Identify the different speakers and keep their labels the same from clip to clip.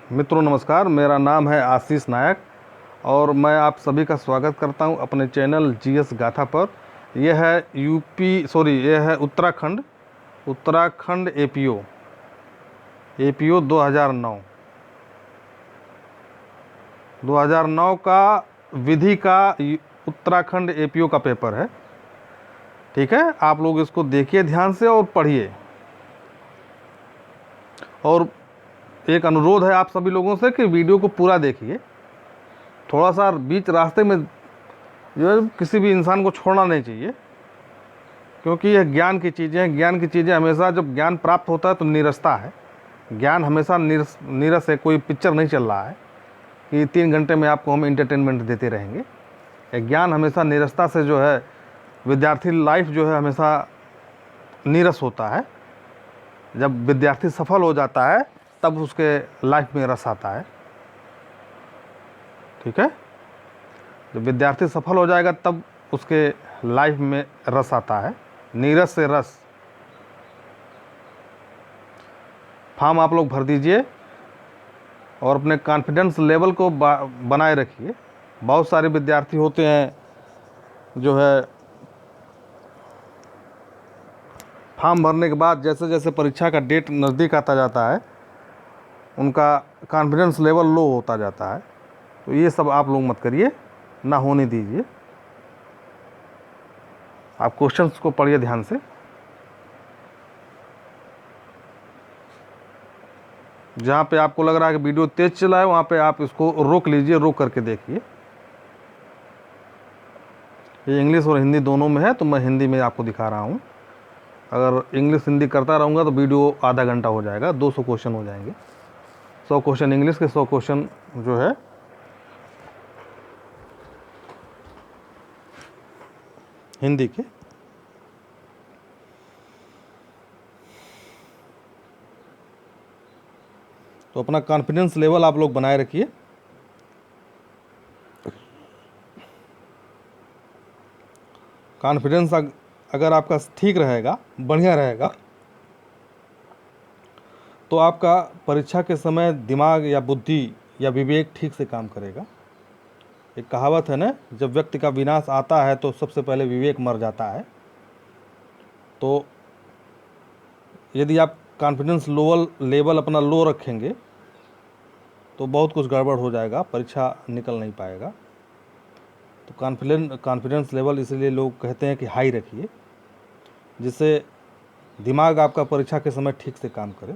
Speaker 1: मित्रों नमस्कार, मेरा नाम है आशीष नायक और मैं आप सभी का स्वागत करता हूं अपने चैनल जीएस गाथा पर। यह है यह है उत्तराखंड एपीओ 2009 का विधि का उत्तराखंड एपीओ का पेपर है। ठीक है, आप लोग इसको देखिए ध्यान से और पढ़िए। और एक अनुरोध है आप सभी लोगों से कि वीडियो को पूरा देखिए। थोड़ा सा बीच रास्ते में जो है किसी भी इंसान को छोड़ना नहीं चाहिए, क्योंकि यह ज्ञान की चीज़ें हैं। ज्ञान की चीज़ें हमेशा, जब ज्ञान प्राप्त होता है तो निरसता है। ज्ञान हमेशा नीरस है। कोई पिक्चर नहीं चल रहा है कि 3 घंटे में आपको हम इंटरटेनमेंट देते रहेंगे। यह ज्ञान हमेशा निरसता से जो है, विद्यार्थी लाइफ जो है हमेशा नीरस होता है। जब विद्यार्थी सफल हो जाता है तब उसके लाइफ में रस आता है। ठीक है, जब विद्यार्थी सफल हो जाएगा तब उसके लाइफ में रस आता है, नीरस से रस। फॉर्म आप लोग भर दीजिए और अपने कॉन्फिडेंस लेवल को बनाए रखिए। बहुत सारे विद्यार्थी होते हैं जो है फॉर्म भरने के बाद जैसे जैसे परीक्षा का डेट नज़दीक आता जाता है उनका कॉन्फिडेंस लेवल लो होता जाता है। तो ये सब आप लोग मत करिए, ना होने दीजिए। आप क्वेश्चंस को पढ़िए ध्यान से। जहाँ पे आपको लग रहा है कि वीडियो तेज चला है वहाँ पे आप इसको रोक लीजिए, रोक करके देखिए। ये इंग्लिश और हिंदी दोनों में है, तो मैं हिंदी में आपको दिखा रहा हूँ। अगर इंग्लिश हिंदी करता रहूँगा तो वीडियो आधा घंटा हो जाएगा, 200 क्वेश्चन हो जाएंगे। 100 क्वेश्चन इंग्लिश के, 100 क्वेश्चन जो है हिंदी के। तो अपना कॉन्फिडेंस लेवल आप लोग बनाए रखिए। कॉन्फिडेंस अगर आपका ठीक रहेगा, बढ़िया रहेगा, तो आपका परीक्षा के समय दिमाग या बुद्धि या विवेक ठीक से काम करेगा। एक कहावत है ना, जब व्यक्ति का विनाश आता है तो सबसे पहले विवेक मर जाता है। तो यदि आप कॉन्फिडेंस लेवल अपना लो रखेंगे तो बहुत कुछ गड़बड़ हो जाएगा, परीक्षा निकल नहीं पाएगा। तो कॉन्फिडेंस लेवल इसलिए लोग कहते हैं कि हाई रखिए, जिससे दिमाग आपका परीक्षा के समय ठीक से काम करे।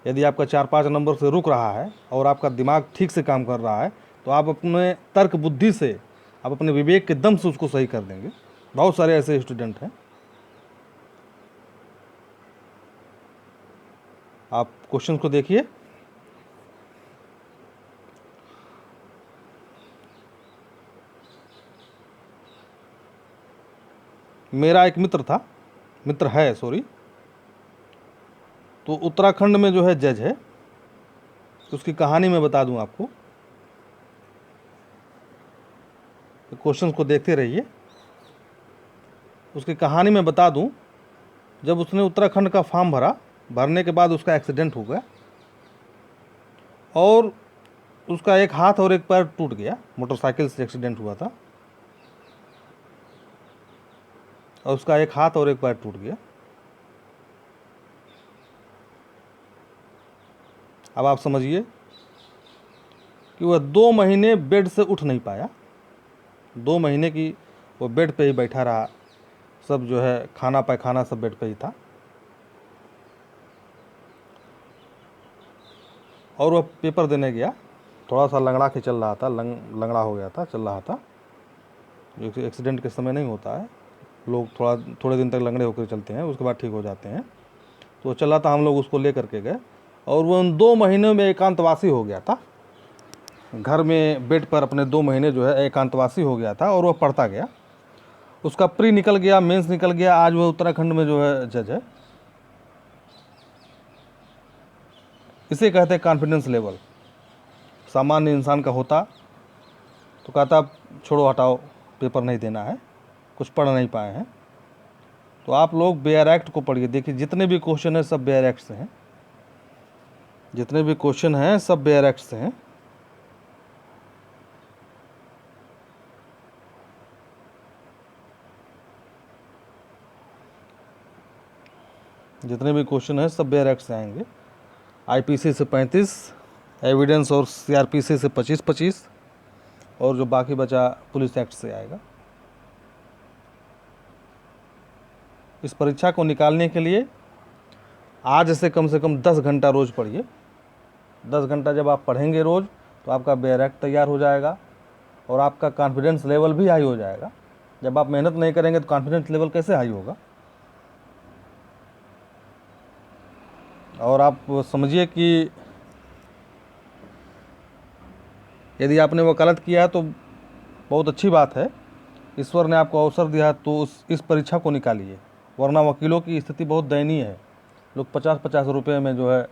Speaker 1: यदि आपका 4-5 नंबर से रुक रहा है और आपका दिमाग ठीक से काम कर रहा है तो आप अपने तर्क बुद्धि से, आप अपने विवेक के दम से उसको सही कर देंगे। बहुत सारे ऐसे स्टूडेंट हैं। आप क्वेश्चन को देखिए। मेरा एक मित्र है, तो उत्तराखंड में जो है जज है। तो उसकी कहानी मैं बता दूं आपको। तो क्वेश्चंस को देखते रहिए। उसकी कहानी मैं बता दूं, जब उसने उत्तराखंड का फॉर्म भरने के बाद उसका एक्सीडेंट हो गया और उसका एक हाथ और एक पैर टूट गया। मोटरसाइकिल से एक्सीडेंट हुआ था और उसका एक हाथ और एक पैर टूट गया। अब आप समझिए कि वह 2 महीने बेड से उठ नहीं पाया। 2 महीने की वो बेड पे ही बैठा रहा। सब जो है खाना पैखाना सब बेड पे ही था। और वह पेपर देने गया। थोड़ा सा लंगड़ा के चल रहा था, लंगड़ा हो गया था, चल रहा था, जो कि एक्सीडेंट के समय नहीं होता है। लोग थोड़े दिन तक लंगड़े होकर चलते हैं, उसके बाद ठीक हो जाते हैं। तो चल रहा था, हम लोग उसको ले करके गए और वो उन 2 महीनों में एकांतवासी हो गया था। घर में बेड पर अपने 2 महीने जो है एकांतवासी हो गया था और वह पढ़ता गया। उसका प्री निकल गया, मेंस निकल गया। आज वह उत्तराखंड में जो है जज है। इसे कहते हैं कॉन्फिडेंस लेवल। सामान्य इंसान का होता तो कहता छोड़ो हटाओ, पेपर नहीं देना है, कुछ पढ़ नहीं पाए हैं। तो आप लोग बेयर एक्ट को पढ़िए। देखिए जितने भी क्वेश्चन है सब बेयर एक्ट से हैं। जितने भी क्वेश्चन हैं सब बेयर एक्ट से हैं। जितने भी क्वेश्चन हैं सब बेयर एक्ट से आएंगे। आईपीसी से 35, एविडेंस और सीआरपीसी से 25-25, और जो बाकी बचा पुलिस एक्ट से आएगा। इस परीक्षा को निकालने के लिए आज से कम 10 घंटा रोज़ पढ़िए। 10 घंटा जब आप पढ़ेंगे रोज़ तो आपका बेयर एक्ट तैयार हो जाएगा और आपका कॉन्फिडेंस लेवल भी हाई हो जाएगा। जब आप मेहनत नहीं करेंगे तो कॉन्फिडेंस लेवल कैसे हाई होगा। और आप समझिए कि यदि आपने वकालत किया है तो बहुत अच्छी बात है, ईश्वर ने आपको अवसर दिया तो इस परीक्षा को निकालिए, वरना वकीलों की स्थिति बहुत दयनीय है। लोग 50-50 रुपये में जो है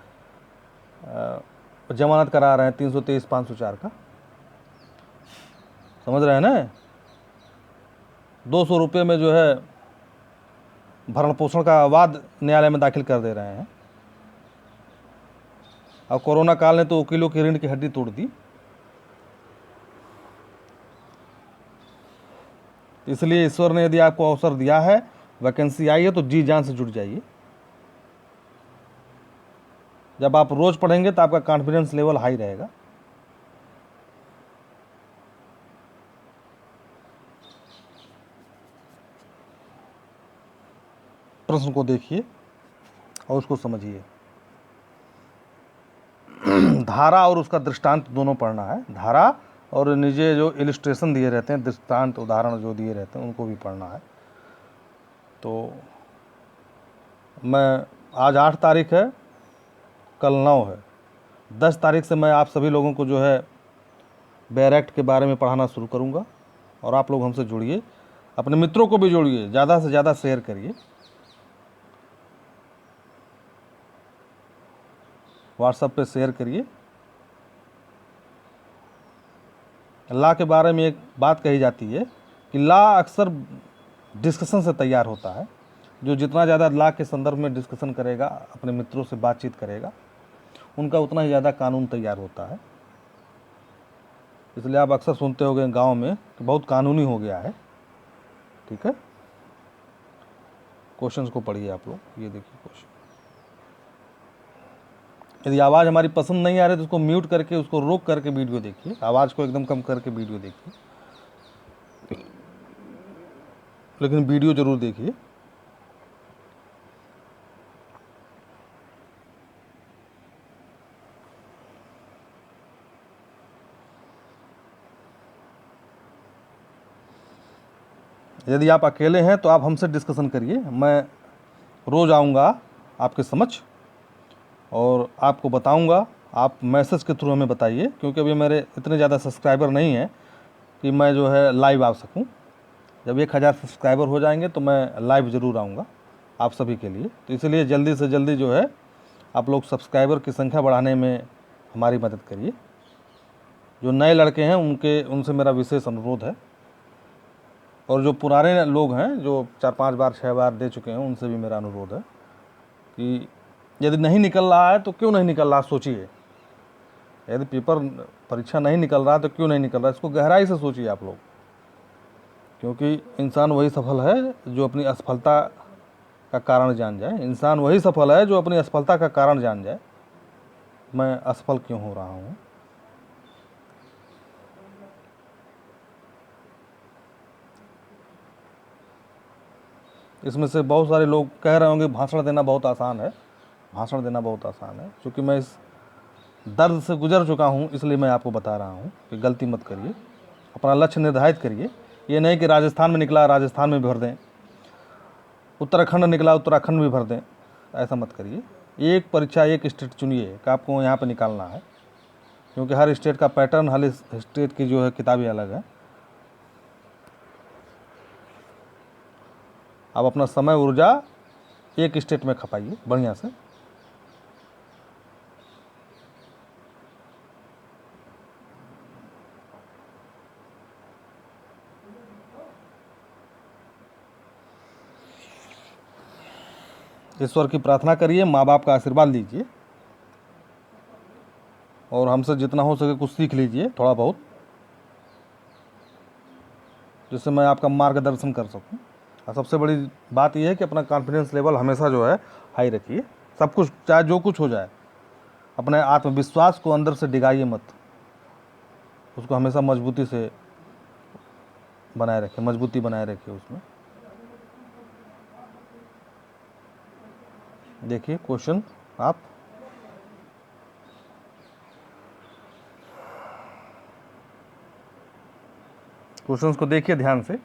Speaker 1: जमानत करा रहे हैं 323-504 का, समझ रहे हैं ना। 200 रुपये में जो है भरण पोषण का वाद न्यायालय में दाखिल कर दे रहे हैं। और कोरोना काल ने तो वकीलों की रीढ़ की हड्डी तोड़ दी। इसलिए ईश्वर ने यदि आपको अवसर दिया है, वैकेंसी आई है, तो जी जान से जुट जाइए। जब आप रोज पढ़ेंगे तो आपका कॉन्फिडेंस लेवल हाई रहेगा। प्रश्न को देखिए और उसको समझिए। धारा और उसका दृष्टांत दोनों पढ़ना है। धारा और नीचे जो इलिस्ट्रेशन दिए रहते हैं, दृष्टांत उदाहरण जो दिए रहते हैं, उनको भी पढ़ना है। तो मैं आज 8 तारीख है, कल 9 है, 10 तारीख से मैं आप सभी लोगों को जो है बेयर एक्ट के बारे में पढ़ाना शुरू करूंगा। और आप लोग हमसे जुड़िए, अपने मित्रों को भी जोड़िए, ज़्यादा से ज़्यादा शेयर करिए, व्हाट्सएप पे शेयर करिए। लॉ के बारे में एक बात कही जाती है कि लॉ अक्सर डिस्कशन से तैयार होता है। जो जितना ज़्यादा लॉ के संदर्भ में डिस्कशन करेगा, अपने मित्रों से बातचीत करेगा, उनका उतना ही ज़्यादा कानून तैयार होता है। इसलिए आप अक्सर सुनते होंगे गांव में कि बहुत कानूनी हो गया है। ठीक है, क्वेश्चंस को पढ़िए आप लोग। ये देखिए क्वेश्चन। यदि आवाज़ हमारी पसंद नहीं आ रही तो उसको म्यूट करके, उसको रोक करके वीडियो देखिए, आवाज़ को एकदम कम करके वीडियो देखिए, लेकिन वीडियो जरूर देखिए। यदि आप अकेले हैं तो आप हमसे डिस्कशन करिए। मैं रोज़ आऊँगा आपके समक्ष और आपको बताऊँगा। आप मैसेज के थ्रू हमें बताइए, क्योंकि अभी मेरे इतने ज़्यादा सब्सक्राइबर नहीं हैं कि मैं जो है लाइव आ सकूं। जब 1000 सब्सक्राइबर हो जाएंगे तो मैं लाइव ज़रूर आऊँगा आप सभी के लिए। तो इसलिए जल्दी से जल्दी जो है आप लोग सब्सक्राइबर की संख्या बढ़ाने में हमारी मदद करिए। जो नए लड़के हैं उनसे मेरा विशेष अनुरोध है, और जो पुराने लोग हैं जो 4-5 बार 6 बार दे चुके हैं, उनसे भी मेरा अनुरोध है कि यदि नहीं निकल रहा है तो क्यों नहीं निकल रहा सोचिए। यदि पेपर परीक्षा नहीं निकल रहा तो क्यों नहीं निकल रहा, इसको गहराई से सोचिए आप लोग। क्योंकि इंसान वही सफल है जो अपनी असफलता का कारण जान जाए। इंसान वही सफल है जो अपनी असफलता का कारण जान जाए। मैं असफल क्यों हो रहा हूँ। इसमें से बहुत सारे लोग कह रहे होंगे भाषण देना बहुत आसान है। भाषण देना बहुत आसान है, क्योंकि मैं इस दर्द से गुजर चुका हूँ, इसलिए मैं आपको बता रहा हूँ कि गलती मत करिए। अपना लक्ष्य निर्धारित करिए। ये नहीं कि राजस्थान में निकला राजस्थान में भर दें, उत्तराखंड निकला उत्तराखंड में भर दें, ऐसा मत करिए। एक परीक्षा एक स्टेट चुनिए कि आपको यहाँ पे निकालना है, क्योंकि हर स्टेट का पैटर्न, हर स्टेट की जो है किताबें अलग हैं। आप अपना समय ऊर्जा एक स्टेट में खपाइए बढ़िया से। ईश्वर की प्रार्थना करिए, माँ बाप का आशीर्वाद लीजिए। और हमसे जितना हो सके कुछ सीख लीजिए थोड़ा बहुत, जिससे मैं आपका मार्गदर्शन कर सकूं। और सबसे बड़ी बात यह है कि अपना कॉन्फिडेंस लेवल हमेशा जो है हाई रखिए। सब कुछ चाहे जो कुछ हो जाए, अपने आत्मविश्वास को अंदर से डिगाइए मत, उसको हमेशा मजबूती से बनाए रखें, मजबूती बनाए रखिए उसमें। देखिए क्वेश्चन, आप क्वेश्चंस को देखिए ध्यान से।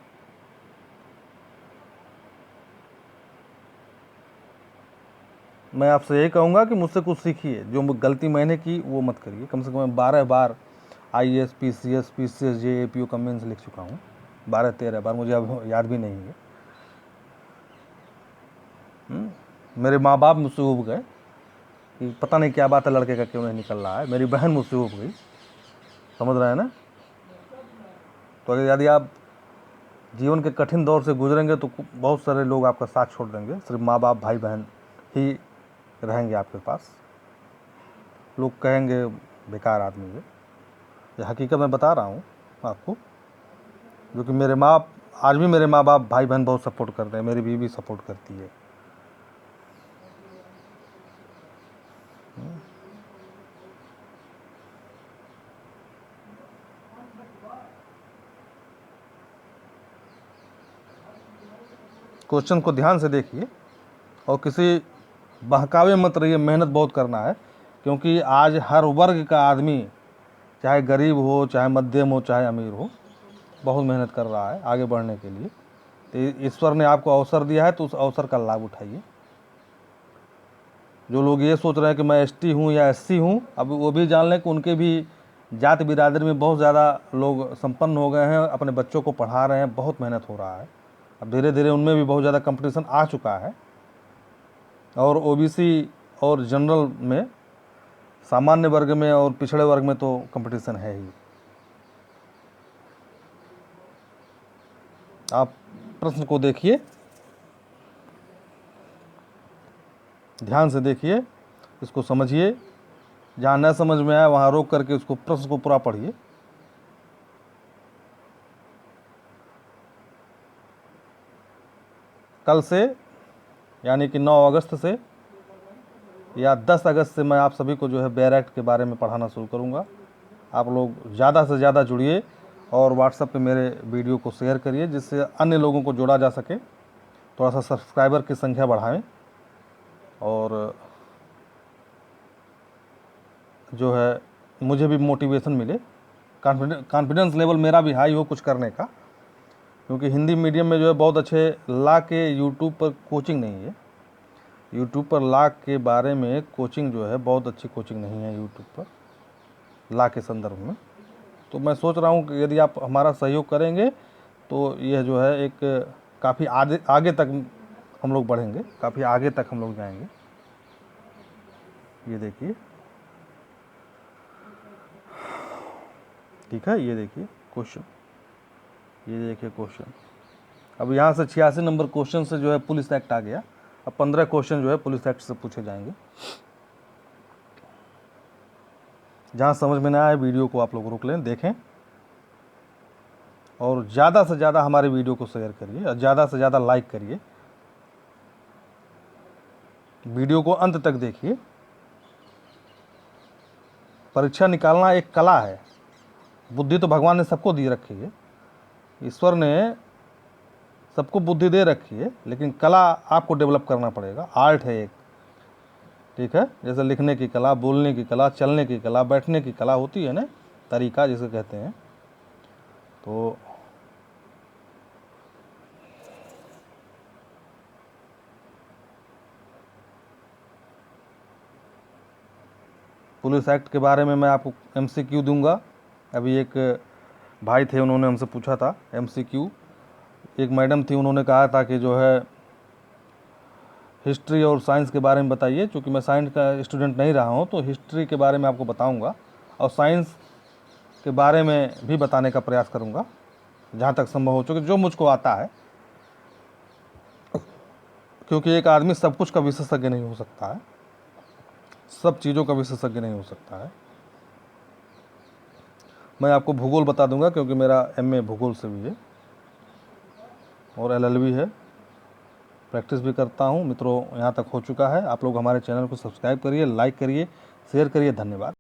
Speaker 1: मैं आपसे यही कहूँगा कि मुझसे कुछ सीखिए, जो गलती मैंने की वो मत करिए। कम से कम मैं 12 बार IAS PCS PCS JAPO का मेंस लिख चुका हूँ, 12-13 बार, मुझे अब याद भी नहीं है। मेरे माँ बाप मुझसे उब गए कि पता नहीं क्या बात है, लड़के का क्यों नहीं निकल रहा है। मेरी बहन मुझसे उब गई, समझ रहे हैं ना। तो अगर यदि आप जीवन के कठिन दौर से गुजरेंगे तो बहुत सारे लोग आपका साथ छोड़ देंगे, सिर्फ माँ बाप भाई बहन ही रहेंगे आपके पास। लोग कहेंगे बेकार आदमी है, ये हकीकत मैं बता रहा हूँ आपको। जो कि मेरे आज भी मेरे माँ बाप भाई बहन बहुत सपोर्ट करते हैं, मेरी बीवी सपोर्ट करती है। क्वेश्चन को ध्यान से देखिए और किसी बहकावे मत रहिए, मेहनत बहुत करना है। क्योंकि आज हर वर्ग का आदमी, चाहे गरीब हो, चाहे मध्यम हो, चाहे अमीर हो, बहुत मेहनत कर रहा है आगे बढ़ने के लिए। तो ईश्वर ने आपको अवसर दिया है तो उस अवसर का लाभ उठाइए। जो लोग ये सोच रहे हैं कि मैं ST हूँ या SC हूँ, अब वो भी जान लें कि उनके भी जात बिरादरी में बहुत ज़्यादा लोग संपन्न हो गए हैं, अपने बच्चों को पढ़ा रहे हैं, बहुत मेहनत हो रहा है। अब धीरे धीरे उनमें भी बहुत ज़्यादा कंपटीशन आ चुका है। और OBC और जनरल में, सामान्य वर्ग में और पिछड़े वर्ग में तो कंपटीशन है ही। आप प्रश्न को देखिए, ध्यान से देखिए, इसको समझिए। जहाँ न समझ में आए वहाँ रोक करके उसको प्रश्न को पूरा पढ़िए। कल से यानी कि 9 अगस्त से या 10 अगस्त से मैं आप सभी को जो है बेयर एक्ट के बारे में पढ़ाना शुरू करूँगा। आप लोग ज़्यादा से ज़्यादा जुड़िए और व्हाट्सएप पे मेरे वीडियो को शेयर करिए, जिससे अन्य लोगों को जोड़ा जा सके। थोड़ा सा सब्सक्राइबर की संख्या बढ़ाएं और जो है मुझे भी मोटिवेशन मिले, कॉन्फिडेंस लेवल मेरा भी हाई हो कुछ करने का। क्योंकि हिंदी मीडियम में जो है बहुत अच्छे लॉ के यूट्यूब पर कोचिंग नहीं है। यूट्यूब पर लॉ के बारे में कोचिंग जो है बहुत अच्छी कोचिंग नहीं है यूट्यूब पर लॉ के संदर्भ में। तो मैं सोच रहा हूँ कि यदि आप हमारा सहयोग करेंगे तो यह जो है एक काफ़ी आगे तक हम लोग बढ़ेंगे, काफ़ी आगे तक हम लोग जाएंगे। ये देखिए, ठीक है, ये देखिए क्वेश्चन, ये देखिए क्वेश्चन। अब यहाँ से 86 नंबर क्वेश्चन से जो है पुलिस एक्ट आ गया। अब 15 क्वेश्चन जो है पुलिस एक्ट से पूछे जाएंगे। जहाँ समझ में ना आए वीडियो को आप लोग रोक लें, देखें और ज़्यादा से ज़्यादा हमारे वीडियो को शेयर करिए और ज़्यादा से ज़्यादा लाइक करिए। वीडियो को अंत तक देखिए। परीक्षा निकालना एक कला है। बुद्धि तो भगवान ने सबको दी रखी है, ईश्वर ने सबको बुद्धि दे रखी है, लेकिन कला आपको डेवलप करना पड़ेगा। आर्ट है एक, ठीक है। जैसे लिखने की कला, बोलने की कला, चलने की कला, बैठने की कला होती है ना, तरीका जिसे कहते हैं। तो पुलिस एक्ट के बारे में मैं आपको MCQ दूंगा। अभी एक भाई थे, उन्होंने हमसे पूछा था MCQ। एक मैडम थी, उन्होंने कहा था कि जो है हिस्ट्री और साइंस के बारे में बताइए। चूँकि मैं साइंस का स्टूडेंट नहीं रहा हूँ तो हिस्ट्री के बारे में आपको बताऊँगा और साइंस के बारे में भी बताने का प्रयास करूँगा जहाँ तक संभव हो, चूँकि जो मुझको आता है। क्योंकि एक आदमी सब कुछ का विशेषज्ञ नहीं हो सकता है, सब चीज़ों का विशेषज्ञ नहीं हो सकता है। मैं आपको भूगोल बता दूंगा क्योंकि मेरा MA भूगोल से भी है और LLB है, प्रैक्टिस भी करता हूं। मित्रों, यहाँ तक हो चुका है। आप लोग हमारे चैनल को सब्सक्राइब करिए, लाइक करिए, शेयर करिए। धन्यवाद।